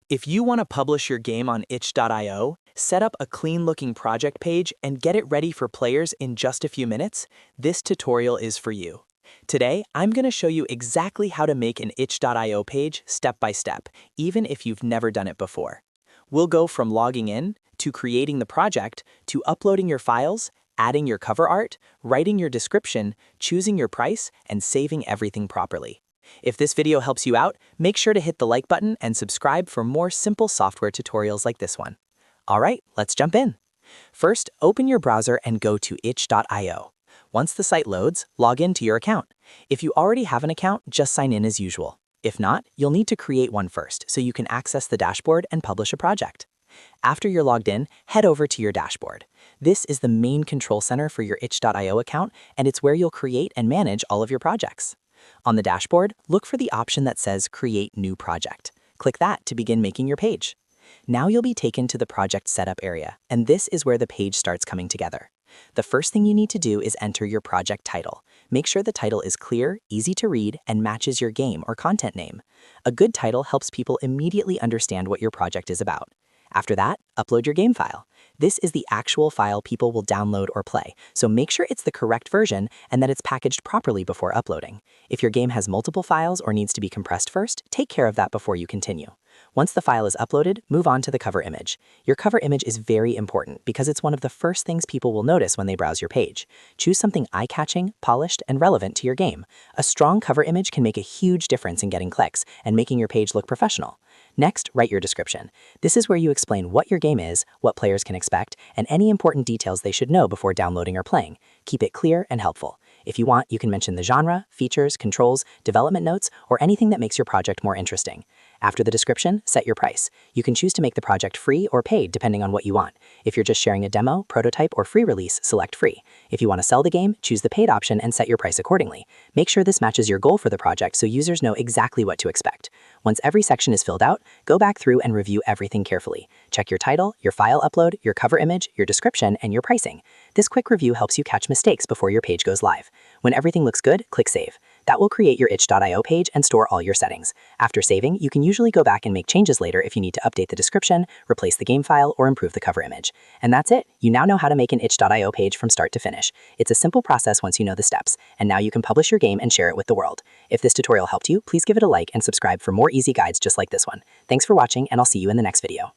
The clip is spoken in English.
If you want to publish your game on itch.io, set up a clean-looking project page and get it ready for players in just a few minutes, this tutorial is for you. Today, I'm going to show you exactly how to make an itch.io page step by step, even if you've never done it before. We'll go from logging in, to creating the project, to uploading your files, adding your cover art, writing your description, choosing your price, and saving everything properly. If this video helps you out, make sure to hit the like button and subscribe for more simple software tutorials like this one. All right, let's jump in. First, open your browser and go to itch.io. Once the site loads, log into your account. If you already have an account, just sign in as usual. If not, you'll need to create one first so you can access the dashboard and publish a project. After you're logged in, head over to your dashboard. This is the main control center for your itch.io account, and it's where you'll create and manage all of your projects. On the dashboard, look for the option that says Create New Project. Click that to begin making your page. Now you'll be taken to the project setup area, and this is where the page starts coming together. The first thing you need to do is enter your project title. Make sure the title is clear, easy to read, and matches your game or content name. A good title helps people immediately understand what your project is about. After that, upload your game file. This is the actual file people will download or play, so make sure it's the correct version and that it's packaged properly before uploading. If your game has multiple files or needs to be compressed first, take care of that before you continue. Once the file is uploaded, move on to the cover image. Your cover image is very important because it's one of the first things people will notice when they browse your page. Choose something eye-catching, polished, and relevant to your game. A strong cover image can make a huge difference in getting clicks and making your page look professional. Next, write your description. This is where you explain what your game is, what players can expect, and any important details they should know before downloading or playing. Keep it clear and helpful. If you want, you can mention the genre, features, controls, development notes, or anything that makes your project more interesting. After the description, set your price. You can choose to make the project free or paid depending on what you want. If you're just sharing a demo, prototype, or free release, select free. If you want to sell the game, choose the paid option and set your price accordingly. Make sure this matches your goal for the project so users know exactly what to expect. Once every section is filled out, go back through and review everything carefully. Check your title, your file upload, your cover image, your description, and your pricing. This quick review helps you catch mistakes before your page goes live. When everything looks good, click Save. That will create your itch.io page and store all your settings. After saving, you can usually go back and make changes later if you need to update the description, replace the game file, or improve the cover image. And that's it. You now know how to make an itch.io page from start to finish. It's a simple process once you know the steps, and now you can publish your game and share it with the world. If this tutorial helped you, please give it a like and subscribe for more easy guides just like this one. Thanks for watching, and I'll see you in the next video.